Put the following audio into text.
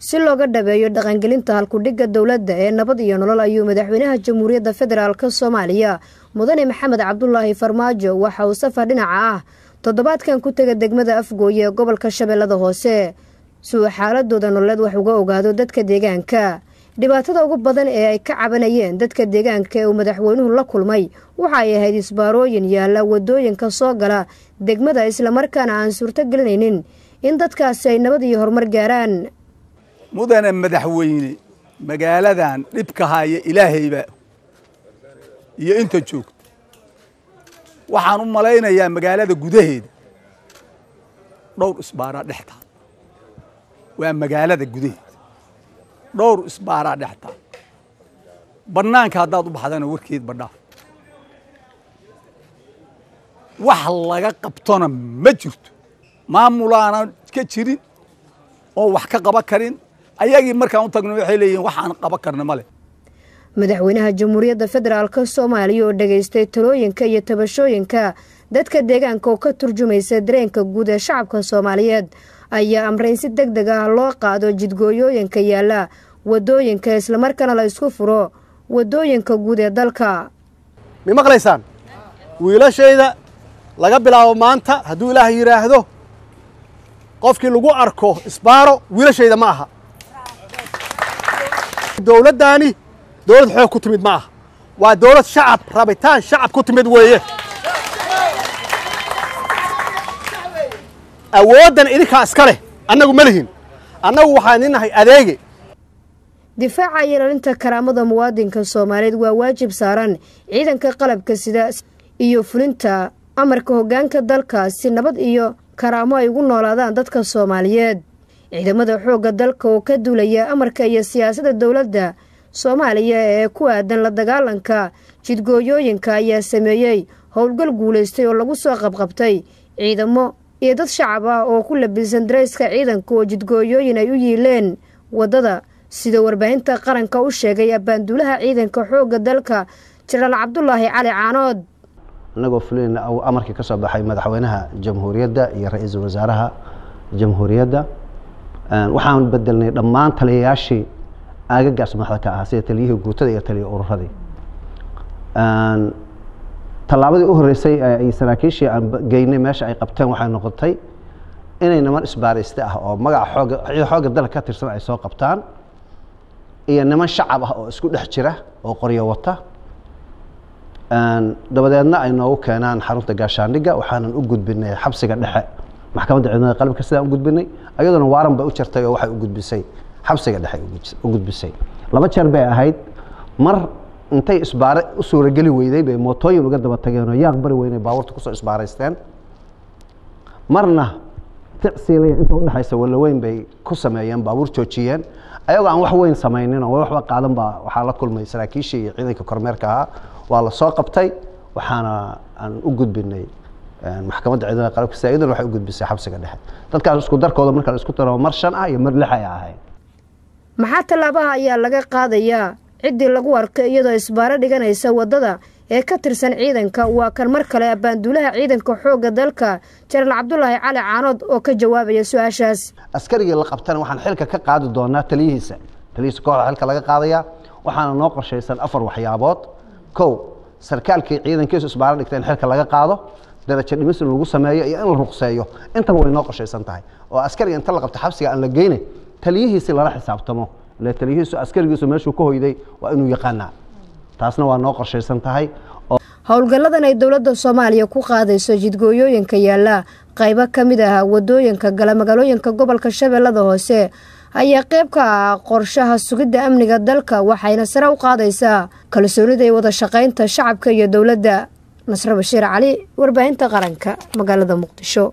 si looga dhabeeyo dhaqangelinta halkudhigga dowladda ee nabad iyo nolol ayuu madaxweynaha Jamhuuriyadda Federaalka Soomaaliya Mudane Maxamed Cabdullaahi Farmaajo waxa uu safar dhinaca ah toddobaadkan ku tagay degmada Afgooye ee gobolka Shabeellada Hoose si uu xaaladooda nololeed wax uga ogaado dadka deegaanka. dhibaatada ugu badan ee ay ka cabanayeen dadka deegaanka ee uu madaxweynuhu la kulmay waxa ay ahayd isbaarooyin yaala wadooyinka soo gala degmada isla markaana aan suurto gelinaynin in dadkaasi ay nabad iyo horumar gaaraan. mudane madaxweyne magaaladan dhibka haya ilaahayba iyo inta joogto waxaan u malaynayaa magaalada gudaheeda dhowr isbaara dhexta waa magaalada gudaheeda dhowr isbaara dhexta banaanka hadaad u baxdana warkeed badhaa wax laga qabtona ma jirto maamulaana ka jirin oo wax ka qaban karin ayagii markaan u tagno waxay leeyihiin waxaan qaban karna male. madaxweynaha Jamhuuriyadda Federaalka Soomaaliya oo dhageystay talooyinka iyo tabashooyinka dadka deegaanka oo ka turjumaysa dareenka guud ee shacabka Soomaaliyeed ayaa amray si degdeg ah loo qaado jidgooyooyinka yaala wadooyinka isla markaana la isku furo wadooyinka guud ee dalka. ma maqlaysaan wiilashayda laga bilaabo maanta hadduu Ilaahay yiraahdo qofkii lagu arko isbaaro wiilashayda ma aha dowladdaani dowlad xoog ku timid ma aha waa dowlad shacab rabitaan shacab ku timid weeye awoodan idinka iska leh annagu ma lihin annagu waxaan inahay adeege. difaaca iyo ilaalinta karaamada muwaadinka Soomaaliyeed waa waajib saaran ciidanka qalabka sida iyo fulinta amarka hoggaanka dalka si nabad iyo karaamo ay ugu noolaadaan dadka Soomaaliyeed. ciidamada xoogga dalka oo ka duulaya amarka iyo siyaasadda dowladda Soomaaliya ee ku aadan la dagaalanka jidgooyooyinka ayaa sameeyay howlgal guuleystay oo lagu soo qabqabtay ciidamo iyo dad shacab ah oo ku labisan dareyska ciidanka oo jidgooyooyin ay u yiileen wadada sida warbaahinta qaranka u sheegay abaanduulaha ciidanka xoogga dalka Jenaraal Cabdullaahi Cali Caanood. anagoo fulinayna amarkii ka soo baxay madaxweynaha Jamhuuriyadda iyo ra'iisul wasaaraha Jamhuuriyadda waxaan bedelnay dhammaan taliyayaashii aagagaas madaxda ka ah sida taliyihii guutada iyo taliyihii ururadii. tallaabadii u horeysay ay saraakiishii aan geynay meesha ay qabteen waxay noqotay inay niman isbaarayste ah oo magaca xoogga dalka ka tirsan ay soo qabtaan iyo niman shacab ah oo isku dhex jira oo qoryo wata dabadeedna ay noogu keenaan xarunta gaashaandhigga waxaanan u gudbinay xabsiga dhexe maxkamadda ciidamada qalabka sidaan u gudbinay ayaduna waaran bay u jirtay oo waxay u gudbisay xabsiga dhexe u gudbisay. laba jeer bay ahayd mar intay isbaare u suurageli weyday bay mootooyin uga daba tageen oo yaaq bari weynay baabuurta kusoo isbaaraysteen marna ticsiilaya inta u dhaxaysa wala weyn bay ku sameeyeen baabuur joojiyeen ayagoo aan wax weyn samaynin oo waxba qaadan baa waxaa la kulmay saraakiishii iyo ciidanka kormeerka ahaa waa la soo qabtay waxaana aan u gudbinay maxkamadda ciidamada qalabka sida iyaduna waxay u gudbisay xabsiga dhexe. dadkaas isku darkooda marka la isku daro mar 5 ah iyo mar 6 ay ahayd. maxaa talaabaha ayaa laga qaadayaa ciddii lagu arkay iyadoo isbaaro dhiganaysa wadada ee ka tirsan ciidanka? waa kan mar kale abaanduulaha ciidanka xoogga dalka Jenaraal Cabdullaahi Cali Caanood oo ka jawaabaya su'aashaas. askariga la qabtana waxaan xilka ka qaadi doonaa taliyihiisa kooxda xilka laga qaadaya waxaana noo qorshaysan 4 waxyaabood. kow sarkaalkii ciidankiisu isbaaro dhigteen xilka laga qaado darajo dhimis lagu sameeyo iyo in la ruqseeyo intaba way noo qorshaysan tahay oo askariga inta la qabto xabsiga aan la geynay taliyihiisa lala xisaabtamo la taliyihiisu askarigiisu meeshuu ka hoyday waa inuu yaqaanaa taasna waa noo qorshaysan tahay. howlgalladan ay dowladda Soomaaliya ku qaadayso jidgooyooyinka yaala qaybo ka mid ah wadooyinka gala magaalooyinka gobolka Shabeellada Hoose ayaa qayb ka ah qorshaha sugidda amniga dalka waxayna sare u qaadaysaa kalsoonida iyo wada shaqaynta shacabka iyo dowladda. Nasra Bashiir Cali, warbaahinta qaranka, magaalada Muqdisho.